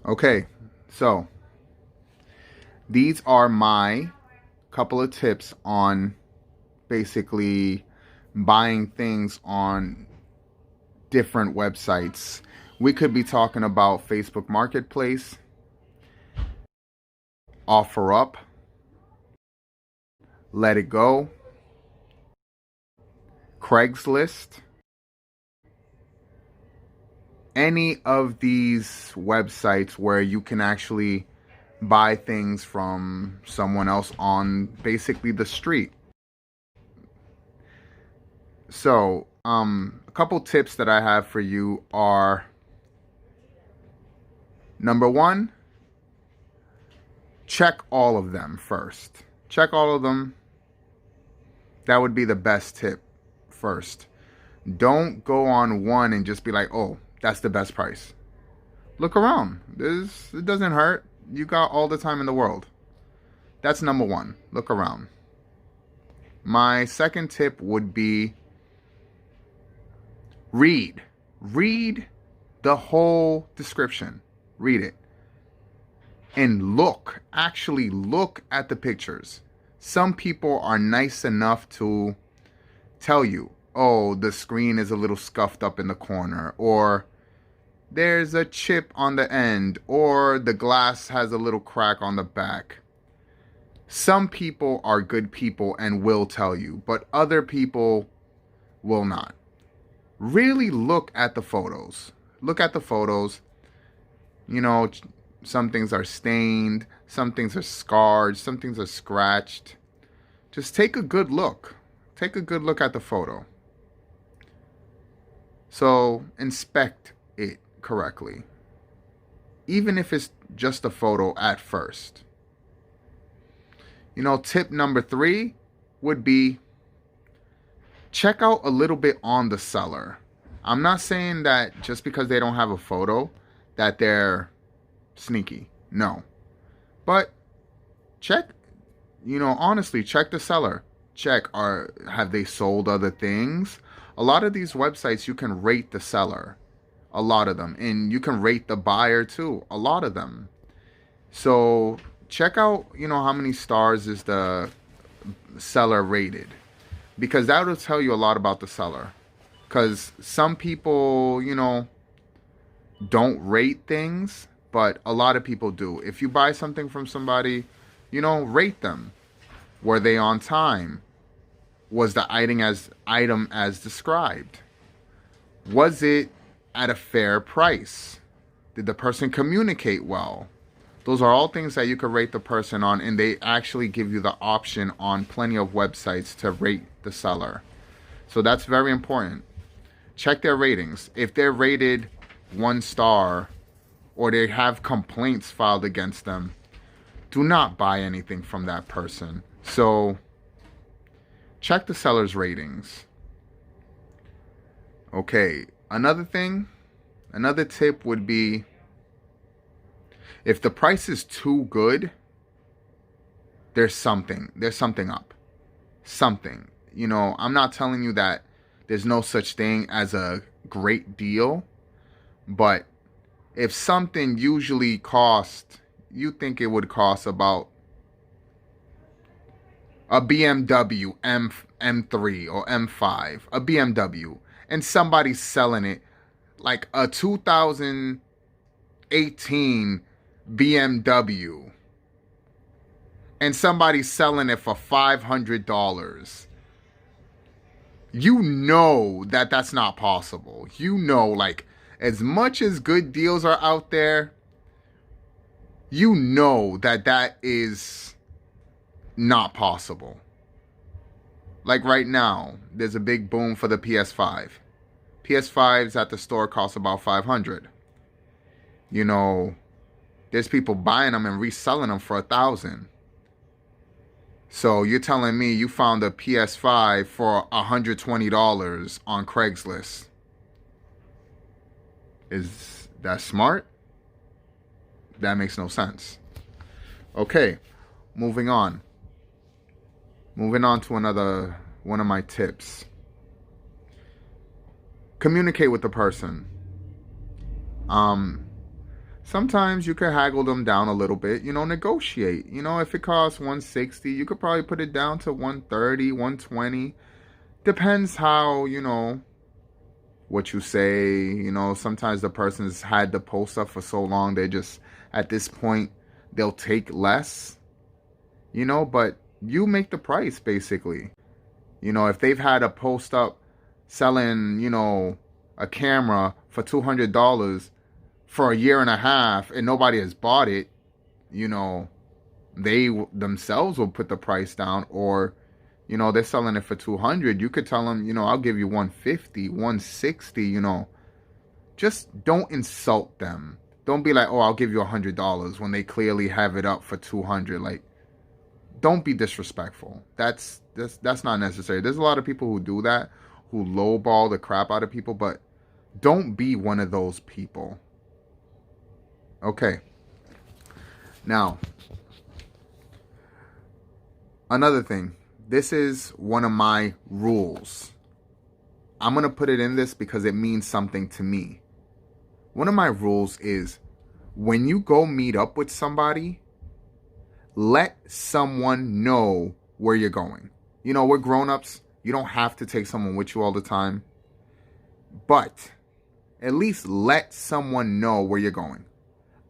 Okay, so these are my couple of tips on basically buying things on different websites. We could be talking about Facebook Marketplace, OfferUp, Let It Go, Craigslist, any of these websites where you can actually buy things from someone else on basically the street. So, a couple tips that I have for you are number one, check all of them first. Check all of them. That would be the best tip first. Don't go on one and just be like, oh, that's the best price. Look around. It doesn't hurt. You got all the time in the world. That's number one. Look around. My second tip would be read. Read the whole description. Read it. And look. Actually look at the pictures. Some people are nice enough to tell you, oh, the screen is a little scuffed up in the corner, or there's a chip on the end, or the glass has a little crack on the back. Some people are good people and will tell you, but other people will not. Really look at the photos. Look at the photos. You know, some things are stained, some things are scarred, some things are scratched. Just take a good look. Take a good look at the photo. So inspect it correctly, even if it's just a photo at first. You know, tip number 3 would be check out a little bit on the seller. I'm not saying that just because they don't have a photo that they're sneaky. No. But check, honestly, check the seller. Check, have they sold other things? A lot of these websites you can rate the seller. A lot of them. And you can rate the buyer too. A lot of them. So check out, how many stars is the seller rated. Because that will tell you a lot about the seller. Because some people, don't rate things, but a lot of people do. If you buy something from somebody, rate them. Were they on time? Was the item as described? Was it at a fair price? Did the person communicate well? Those are all things that you could rate the person on, and they actually give you the option on plenty of websites to rate the seller. So that's very important. Check their ratings. If they're rated 1 star or they have complaints filed against them, do not buy anything from that person. So check the seller's ratings. Okay, another tip would be, if the price is too good, there's something up. Something. I'm not telling you that there's no such thing as a great deal, but if something usually costs, you think it would cost about a BMW M3 or M5, a BMW, and somebody's selling it like a 2018 BMW, and somebody's selling it for $500, you know that that's not possible. Like, as much as good deals are out there, you know that is not possible. Like right now, there's a big boom for the PS5. PS5s at the store cost about $500. There's people buying them and reselling them for $1,000. So you're telling me you found a PS5 for $120 on Craigslist? Is that smart? That makes no sense. Okay, moving on. Moving on to another one of my tips. Communicate with the person. Sometimes you could haggle them down a little bit, negotiate. If it costs 160, you could probably put it down to 130, 120. Depends how, what you say. Sometimes the person's had the post up for so long, they just, at this point, they'll take less, but you make the price basically. If they've had a post up selling, a camera for $200 for a year and a half and nobody has bought it, you know, they themselves will put the price down. Or, they're selling it for 200. You could tell them, I'll give you 150, 160, just don't insult them. Don't be like, oh, I'll give you $100 when they clearly have it up for 200. Like, don't be disrespectful. That's not necessary. There's a lot of people who do that, who lowball the crap out of people, but don't be one of those people. Okay. Now, another thing. This is one of my rules. I'm going to put it in this because it means something to me. One of my rules is when you go meet up with somebody, let someone know where you're going. We're grown-ups. You don't have to take someone with you all the time. But at least let someone know where you're going.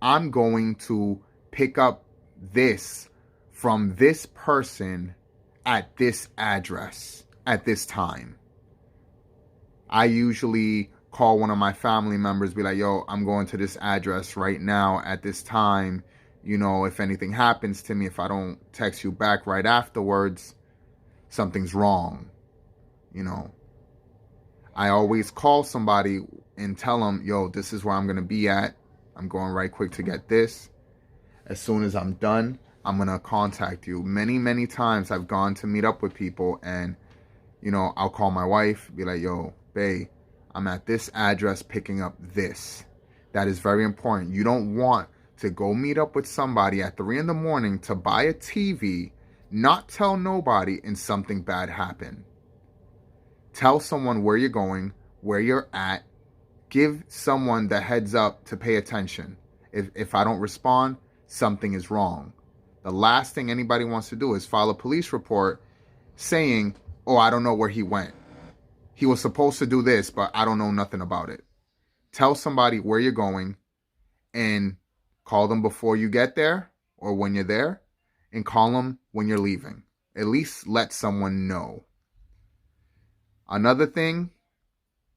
I'm going to pick up this from this person at this address at this time. I usually call one of my family members, be like, yo, I'm going to this address right now at this time. If anything happens to me, if I don't text you back right afterwards, something's wrong. I always call somebody and tell them, yo, this is where I'm going to be at. I'm going right quick to get this. As soon as I'm done, I'm going to contact you. Many, many times I've gone to meet up with people and, I'll call my wife, be like, yo, babe, I'm at this address picking up this. That is very important. You don't want to go meet up with somebody at 3 a.m. to buy a TV, not tell nobody, and something bad happen. Tell someone where you're going, where you're at. Give someone the heads up to pay attention. If I don't respond, something is wrong. The last thing anybody wants to do is file a police report saying, oh, I don't know where he went. He was supposed to do this, but I don't know nothing about it. Tell somebody where you're going and call them before you get there or when you're there, and call them when you're leaving. At least let someone know. Another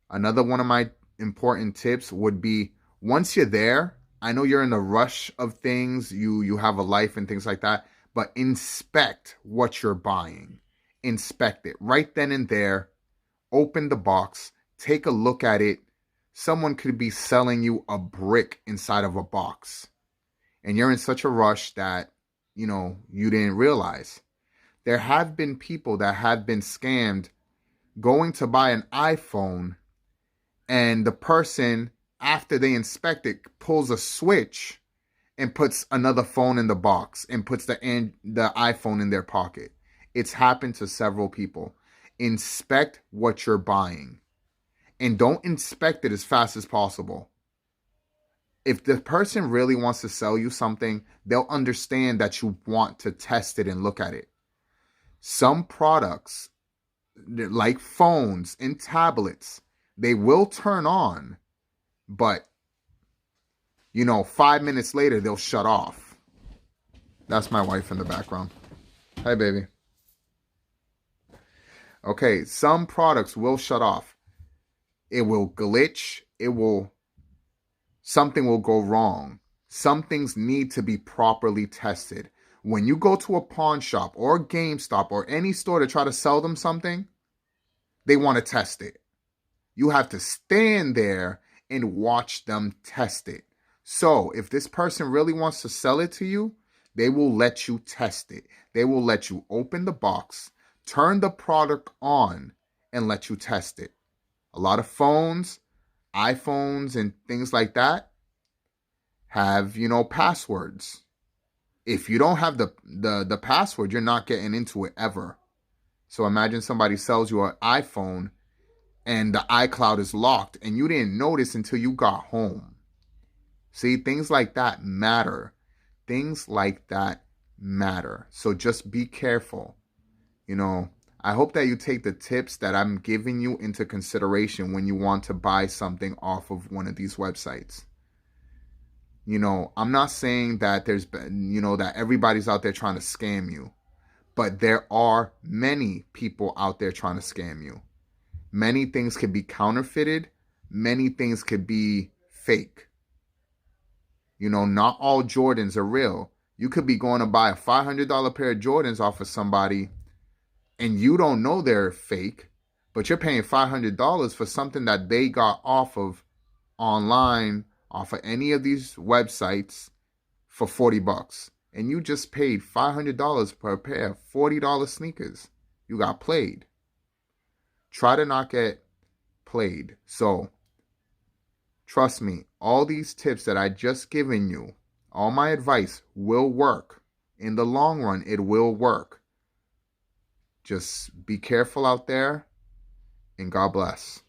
one of my important tips would be, once you're there, I know you're in the rush of things, you have a life and things like that, but inspect what you're buying. Inspect it right then and there. Open the box, take a look at it. Someone could be selling you a brick inside of a box, and you're in such a rush that, you didn't realize. There have been people that have been scammed going to buy an iPhone, and the person, after they inspect it, pulls a switch and puts another phone in the box and puts the iPhone in their pocket. It's happened to several people. Inspect what you're buying, and don't inspect it as fast as possible. If the person really wants to sell you something, they'll understand that you want to test it and look at it. Some products, like phones and tablets, they will turn on, but 5 minutes later they'll shut off. That's my wife in the background. Hi, baby. Okay, some products will shut off. It will glitch. Something will go wrong. Some things need to be properly tested. When you go to a pawn shop or GameStop or any store to try to sell them something, they want to test it. You have to stand there and watch them test it. So if this person really wants to sell it to you, they will let you test it. They will let you open the box, turn the product on, and let you test it. A lot of phones, iPhones, and things like that have, passwords. If you don't have the password, you're not getting into it ever. So imagine somebody sells you an iPhone and the iCloud is locked and you didn't notice until you got home. See, things like that matter. Things like that matter. So just be careful. You know, I hope that you take the tips that I'm giving you into consideration when you want to buy something off of one of these websites. You know, I'm not saying that that everybody's out there trying to scam you, but there are many people out there trying to scam you. Many things could be counterfeited. Many things could be fake. You know, not all Jordans are real. You could be going to buy a $500 pair of Jordans off of somebody and you don't know they're fake, but you're paying $500 for something that they got off of online, off of any of these websites for $40. And you just paid $500 per pair of $40 sneakers. You got played. Try to not get played. So, trust me, all these tips that I just given you, all my advice will work. In the long run, it will work. Just be careful out there, and God bless.